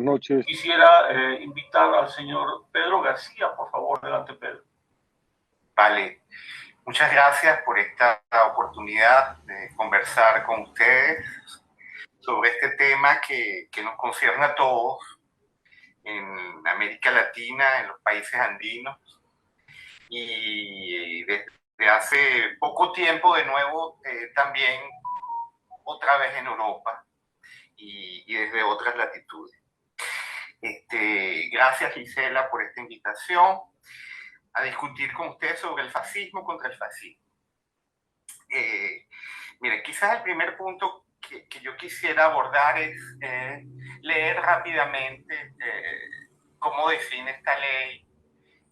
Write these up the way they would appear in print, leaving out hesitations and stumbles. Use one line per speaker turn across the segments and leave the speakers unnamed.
buenas noches.
Quisiera invitar al señor Pedro García, por favor, adelante, Pedro.
Vale, muchas gracias por esta oportunidad de conversar con ustedes sobre este tema que nos concierne a todos en América Latina, en los países andinos, y desde hace poco tiempo de nuevo también otra vez en Europa y desde otras latitudes. Gracias, Gisela, por esta invitación a discutir con ustedes sobre el fascismo contra el fascismo. Miren, quizás el primer punto que yo quisiera abordar es leer rápidamente cómo define esta ley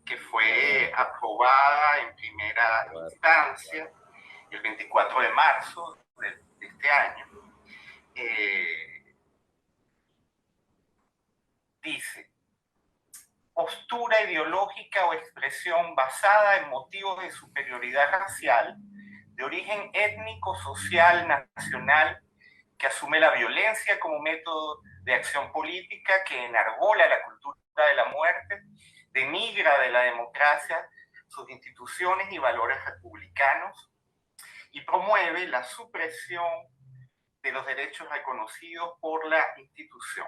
que fue aprobada en primera instancia el 24 de marzo de este año. Dice: postura ideológica o expresión basada en motivos de superioridad racial, de origen étnico, social, nacional, que asume la violencia como método de acción política, que enarbola la cultura de la muerte, denigra de la democracia sus instituciones y valores republicanos, y promueve la supresión de los derechos reconocidos por la institución.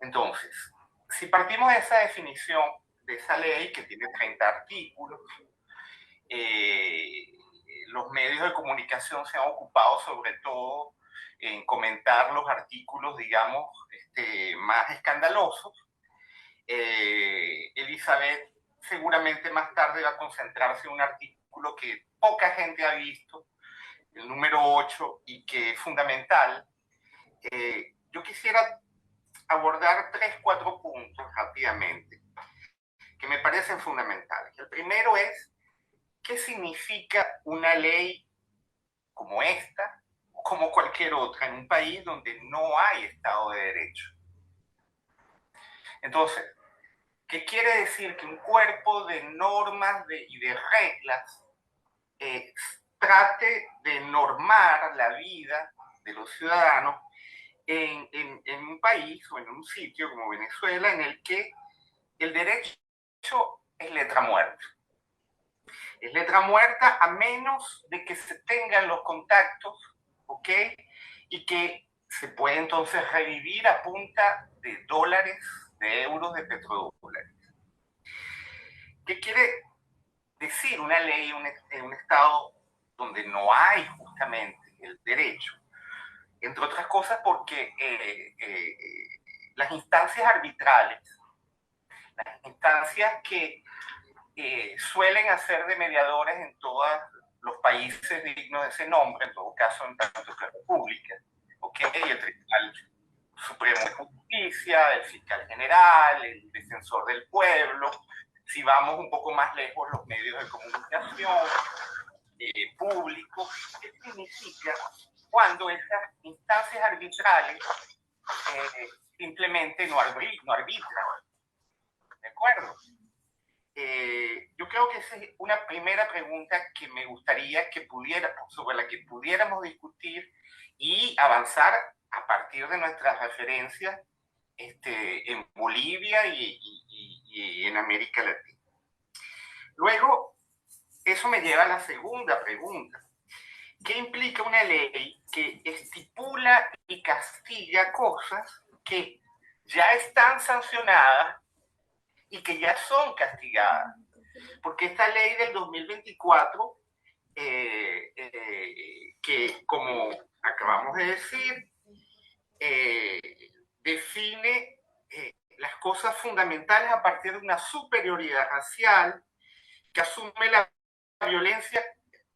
Entonces, si partimos de esa definición, de esa ley que tiene 30 artículos, los medios de comunicación se han ocupado sobre todo en comentar los artículos, digamos, más escandalosos. Elizabeth seguramente más tarde va a concentrarse en un artículo que poca gente ha visto, el número 8, y que es fundamental. Yo quisiera abordar 3-4 puntos rápidamente que me parecen fundamentales. El primero es: ¿qué significa una ley como esta o como cualquier otra en un país donde no hay Estado de Derecho? Entonces, ¿qué quiere decir? Que un cuerpo de normas y de reglas trate de normar la vida de los ciudadanos en un país o en un sitio como Venezuela, en el que el derecho es letra muerta. Es letra muerta a menos de que se tengan los contactos, ¿ok? Y que se puede entonces revivir a punta de dólares, de euros, de petrodólares. ¿Qué quiere decir una ley en un estado donde no hay justamente el derecho? Entre otras cosas porque las instancias arbitrales, las instancias que suelen hacer de mediadores en todos los países dignos de ese nombre, en todo caso en tanto que república, ¿okay? El Tribunal Supremo de Justicia, el Fiscal General, el Defensor del Pueblo, si vamos un poco más lejos, los medios de comunicación públicos. ¿Qué significa cuando esas instancias arbitrales simplemente no arbitran? ¿De acuerdo? Yo creo que esa es una primera pregunta que me gustaría sobre la que pudiéramos discutir y avanzar a partir de nuestras referencias en Bolivia y en América Latina. Luego, eso me lleva a la segunda pregunta. ¿Qué implica una ley que estipula y castiga cosas que ya están sancionadas y que ya son castigadas? Porque esta ley del 2024, que como acabamos de decir, define las cosas fundamentales a partir de una superioridad racial que asume la violencia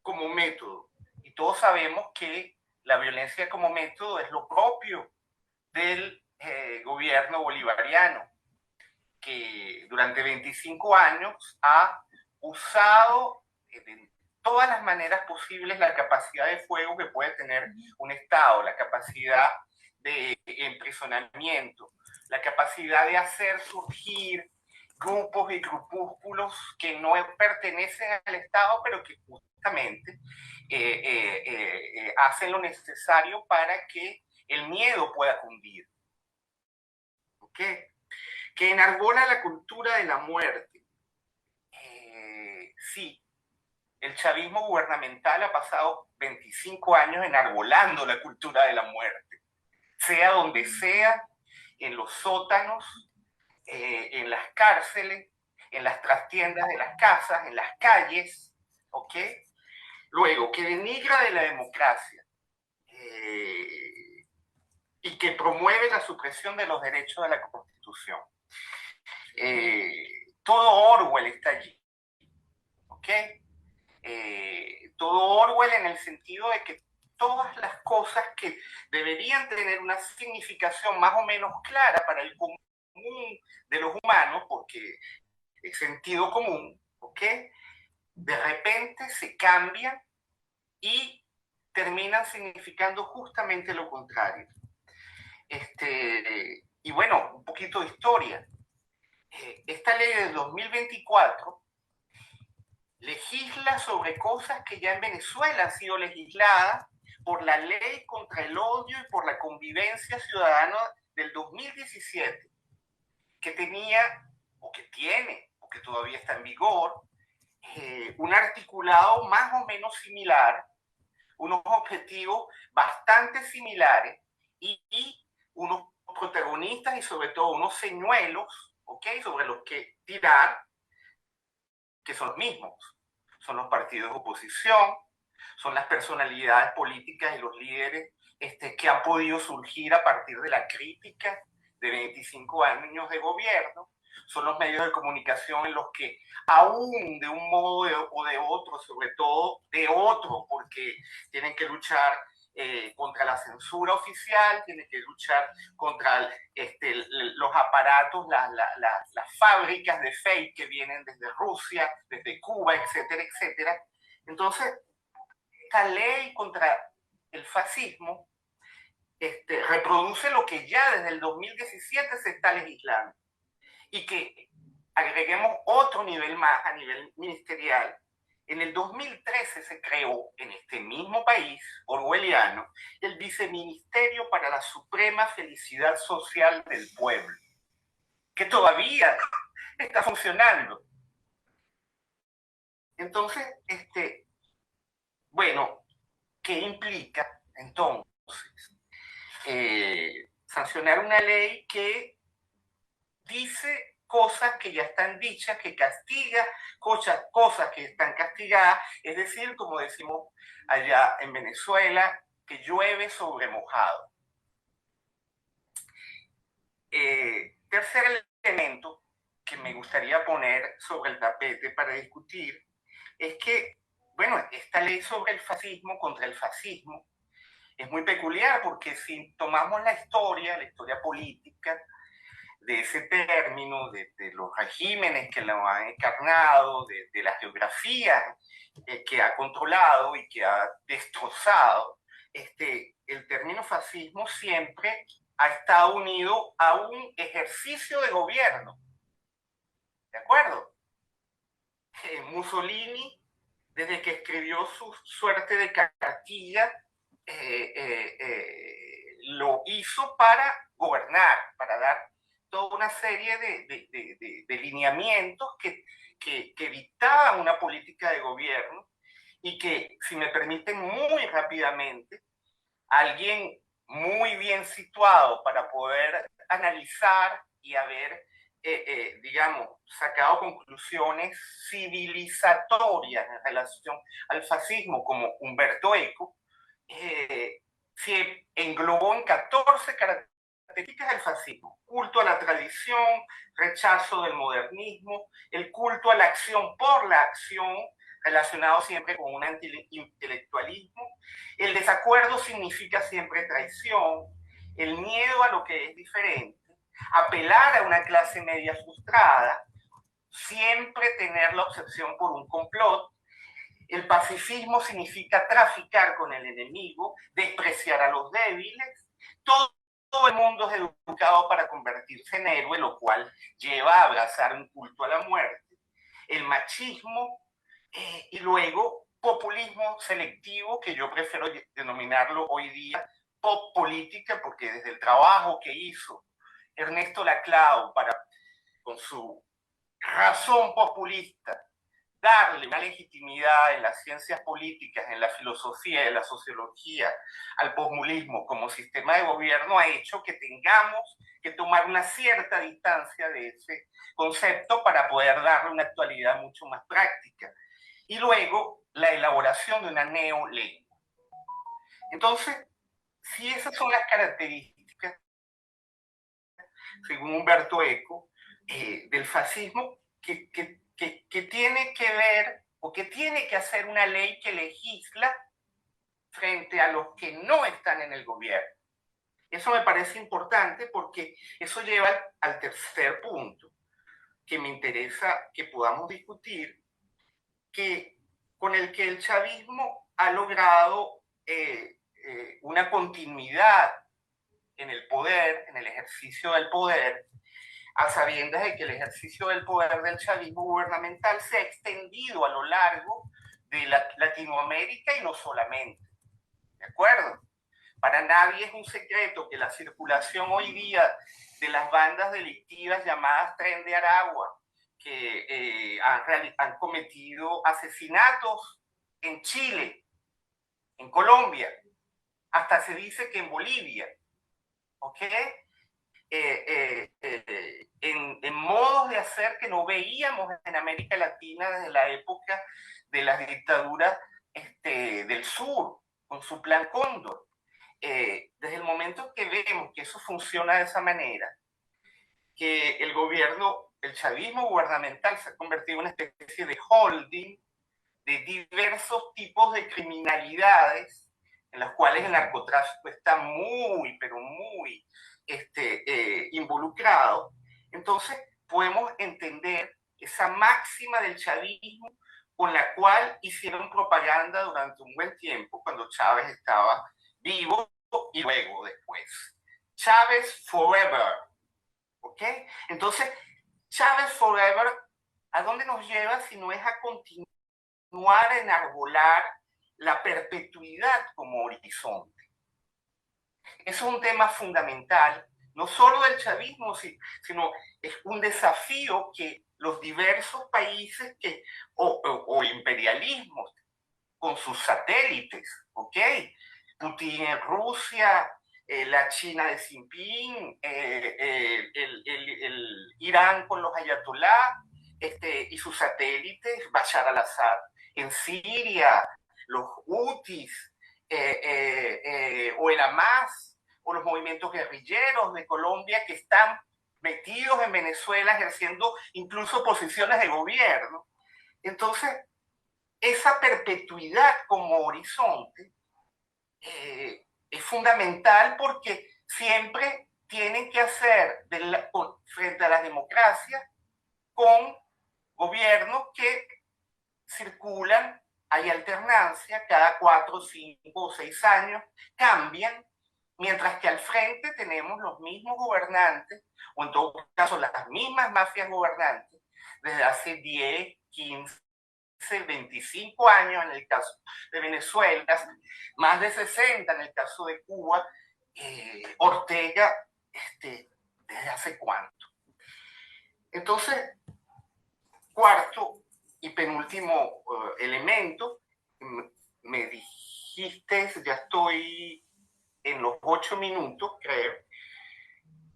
como método. Y todos sabemos que la violencia como método es lo propio del gobierno bolivariano, que durante 25 años ha usado de todas las maneras posibles la capacidad de fuego que puede tener un Estado, la capacidad de emprisonamiento, la capacidad de hacer surgir grupos y grupúsculos que no pertenecen al Estado, pero que justamente hacen lo necesario para que el miedo pueda cundir. ¿ok? Que enarbola la cultura de la muerte. Sí, el chavismo gubernamental ha pasado 25 años enarbolando la cultura de la muerte, sea donde sea, en los sótanos, en las cárceles, en las trastiendas de las casas, en las calles, ¿ok? Luego, que denigra de la democracia y que promueve la supresión de los derechos de la Constitución. Todo Orwell está allí, ¿ok? Todo Orwell en el sentido de que todas las cosas que deberían tener una significación más o menos clara para el común de los humanos, porque es sentido común, ¿ok? De repente se cambian y terminan significando justamente lo contrario. Y bueno, un poquito de historia. Esta ley del 2024 legisla sobre cosas que ya en Venezuela han sido legisladas por la ley contra el odio y por la convivencia ciudadana del 2017, que tenía, o que tiene, o que todavía está en vigor, un articulado más o menos similar, unos objetivos bastante similares y unos protagonistas y sobre todo unos señuelos, ¿ok?, sobre los que tirar, que son los mismos. Son los partidos de oposición, son las personalidades políticas y los líderes que han podido surgir a partir de la crítica de 25 años de gobierno, son los medios de comunicación en los que aún de un modo o de otro, sobre todo de otro, porque tienen que luchar contra la censura oficial, tienen que luchar contra los aparatos, las fábricas de fake que vienen desde Rusia, desde Cuba, etcétera, etcétera. Entonces, esta ley contra el fascismo reproduce lo que ya desde el 2017 se está legislando. Y que agreguemos otro nivel más a nivel ministerial. En el 2013 se creó en este mismo país orwelliano el Viceministerio para la Suprema Felicidad Social del Pueblo, que todavía está funcionando. Entonces, bueno, ¿qué implica entonces? Sancionar una ley que dice cosas que ya están dichas, que castiga cosas que están castigadas, es decir, como decimos allá en Venezuela, que llueve sobre mojado. Tercer elemento que me gustaría poner sobre el tapete para discutir es que, bueno, esta ley sobre el fascismo, contra el fascismo, es muy peculiar porque si tomamos la historia política de ese término, de los regímenes que lo han encarnado, de la geografía que ha controlado y que ha destrozado, el término fascismo siempre ha estado unido a un ejercicio de gobierno. ¿De acuerdo? Mussolini, desde que escribió su suerte de cartilla, lo hizo para gobernar, para dar toda una serie de lineamientos que dictaban una política de gobierno y que, si me permiten muy rápidamente, alguien muy bien situado para poder analizar y haber, digamos, sacado conclusiones civilizatorias en relación al fascismo, como Humberto Eco, se englobó en 14 características del fascismo: culto a la tradición, rechazo del modernismo, el culto a la acción por la acción, relacionado siempre con un anti-intelectualismo, el desacuerdo significa siempre traición, el miedo a lo que es diferente, apelar a una clase media frustrada, siempre tener la obsesión por un complot. El pacifismo significa traficar con el enemigo, despreciar a los débiles. Todo el mundo es educado para convertirse en héroe, lo cual lleva a abrazar un culto a la muerte. El machismo y luego populismo selectivo, que yo prefiero denominarlo hoy día pop política, porque desde el trabajo que hizo Ernesto Laclau para, con su razón populista, darle una legitimidad en las ciencias políticas, en la filosofía, en la sociología, al posmulismo como sistema de gobierno, ha hecho que tengamos que tomar una cierta distancia de ese concepto para poder darle una actualidad mucho más práctica. Y luego, la elaboración de una neolengua. Entonces, si esas son las características, según Humberto Eco, del fascismo, que tiene que ver o que tiene que hacer una ley que legisla frente a los que no están en el gobierno. Eso me parece importante porque eso lleva al tercer punto que me interesa que podamos discutir, con el que el chavismo ha logrado una continuidad en el poder, en el ejercicio del poder, a sabiendas de que el ejercicio del poder del chavismo gubernamental se ha extendido a lo largo de Latinoamérica y no solamente. ¿De acuerdo? Para nadie es un secreto que la circulación hoy día de las bandas delictivas llamadas Tren de Aragua, que han cometido asesinatos en Chile, en Colombia, hasta se dice que en Bolivia, ¿ok? En modos de hacer que no veíamos en América Latina desde la época de las dictaduras del sur, con su plan Cóndor. Desde el momento que vemos que eso funciona de esa manera, que el gobierno, el chavismo gubernamental se ha convertido en una especie de holding de diversos tipos de criminalidades en las cuales el narcotráfico está muy, pero muy involucrado. Entonces podemos entender esa máxima del chavismo con la cual hicieron propaganda durante un buen tiempo cuando Chávez estaba vivo y luego después. Chávez forever. ¿Ok? Entonces, Chávez forever, ¿a dónde nos lleva si no es a continuar a enarbolar la perpetuidad como horizonte? Eso es un tema fundamental, no solo del chavismo, sino es un desafío que los diversos países o imperialismos con sus satélites, ¿ok? Putin en Rusia, la China de Xi Jinping, el Irán con los ayatolá y sus satélites, Bashar al-Assad en Siria, los Houthis o el Hamas o los movimientos guerrilleros de Colombia que están metidos en Venezuela ejerciendo incluso posiciones de gobierno. Entonces, esa perpetuidad como horizonte es fundamental porque siempre tienen que hacer frente a las democracias con gobiernos que circulan, hay alternancia, cada 4, 5 o 6 años cambian, mientras que al frente tenemos los mismos gobernantes, o en todo caso las mismas mafias gobernantes, desde hace 10, 15, 25 años en el caso de Venezuela, más de 60 en el caso de Cuba, Ortega, ¿desde hace cuánto? Entonces, cuarto y penúltimo elemento, me dijiste, ya estoy en los 8 minutos, creo,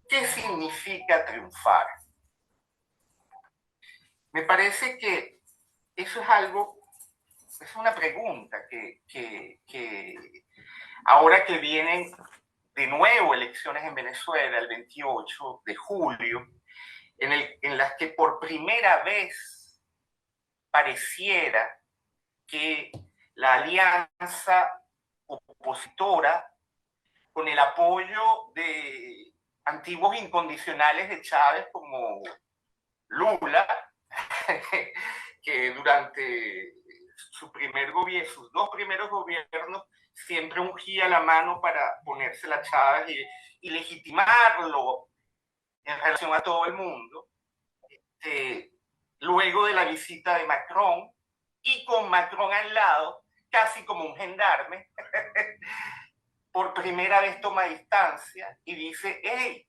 ¿qué significa triunfar? Me parece que eso es algo, es una pregunta que ahora que vienen de nuevo elecciones en Venezuela el 28 de julio, en las que por primera vez pareciera que la alianza opositora, con el apoyo de antiguos incondicionales de Chávez como Lula, que durante sus 2 primeros gobiernos siempre ungía la mano para ponérsela a Chávez y legitimarlo en relación a todo el mundo. Luego de la visita de Macron, y con Macron al lado, casi como un gendarme, por primera vez toma distancia y dice, hey,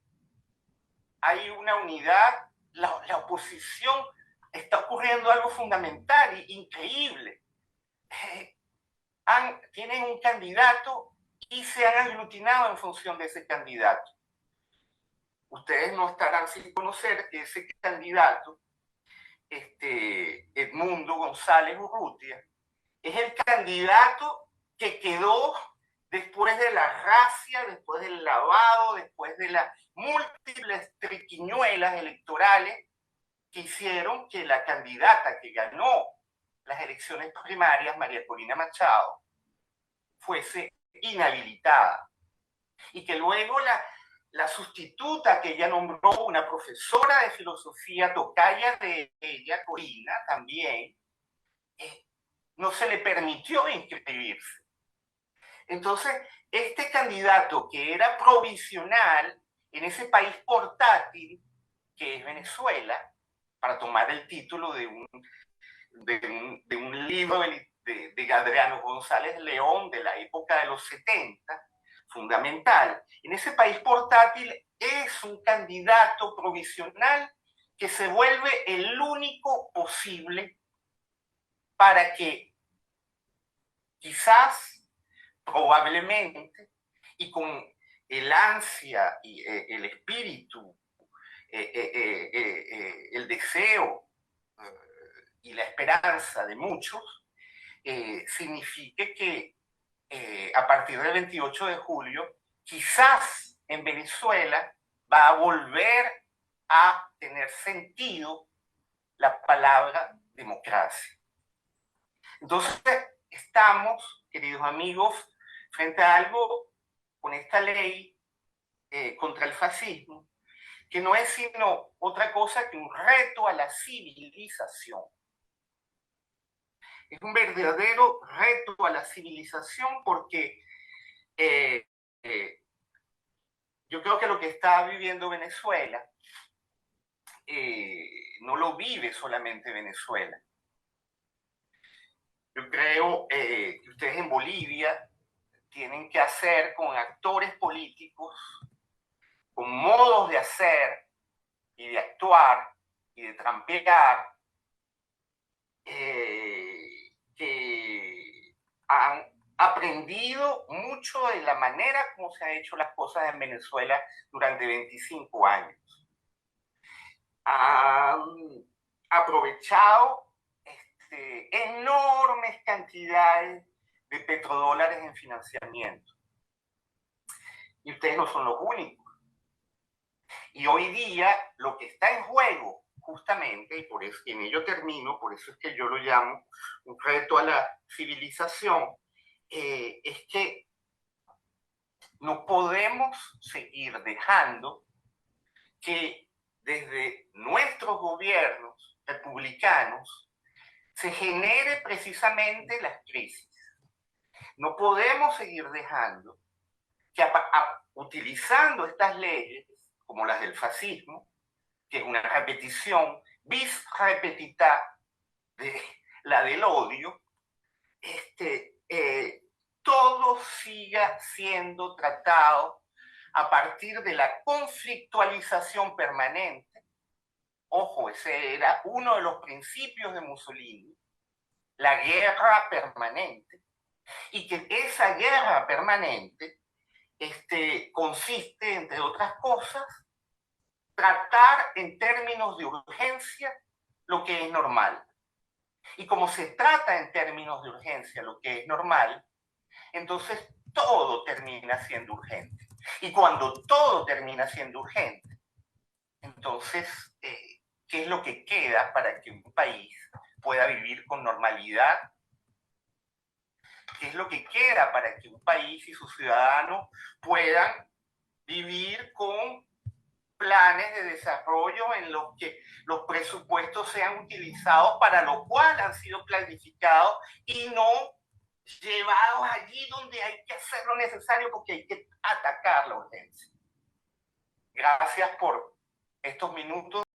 hay una unidad, la oposición, está ocurriendo algo fundamental e increíble. Tienen un candidato y se han aglutinado en función de ese candidato. Ustedes no estarán sin conocer que ese candidato, Edmundo González Urrutia, es el candidato que quedó después de la racia, después del lavado, después de las múltiples triquiñuelas electorales que hicieron que la candidata que ganó las elecciones primarias, María Corina Machado, fuese inhabilitada. Y que luego la sustituta que ella nombró, una profesora de filosofía tocaya de ella, Corina, también, no se le permitió inscribirse. Entonces, este candidato que era provisional en ese país portátil que es Venezuela, para tomar el título de un libro de Adriano González León de la época de los 70, fundamental. En ese país portátil es un candidato provisional que se vuelve el único posible para que quizás, probablemente, y con el ansia y el espíritu, el deseo y la esperanza de muchos, signifique que a partir del 28 de julio, quizás en Venezuela va a volver a tener sentido la palabra democracia. Entonces, estamos, queridos amigos, frente a algo con esta ley contra el fascismo, que no es sino otra cosa que un reto a la civilización. Es un verdadero reto a la civilización porque yo creo que lo que está viviendo Venezuela no lo vive solamente Venezuela. Yo creo que ustedes en Bolivia tienen que hacer con actores políticos, con modos de hacer y de actuar y de trampear, que han aprendido mucho de la manera como se han hecho las cosas en Venezuela durante 25 años. Han aprovechado enormes cantidades de petrodólares en financiamiento. Y ustedes no son los únicos. Y hoy día lo que está en juego, justamente, y por eso en ello termino, por eso es que yo lo llamo un reto a la civilización, es que no podemos seguir dejando que desde nuestros gobiernos republicanos se genere precisamente las crisis. No podemos seguir dejando que utilizando estas leyes, como las del fascismo, que es una repetición bis repetita de la del odio, todo siga siendo tratado a partir de la conflictualización permanente. Ojo, ese era uno de los principios de Mussolini, la guerra permanente, y que esa guerra permanente consiste, entre otras cosas, tratar en términos de urgencia lo que es normal. Y como se trata en términos de urgencia lo que es normal, entonces todo termina siendo urgente. Y cuando todo termina siendo urgente, entonces, ¿qué es lo que queda para que un país pueda vivir con normalidad? ¿Qué es lo que queda para que un país y sus ciudadanos puedan vivir con planes de desarrollo en los que los presupuestos sean utilizados para lo cual han sido planificados y no llevados allí donde hay que hacer lo necesario porque hay que atacar la urgencia? Gracias por estos minutos.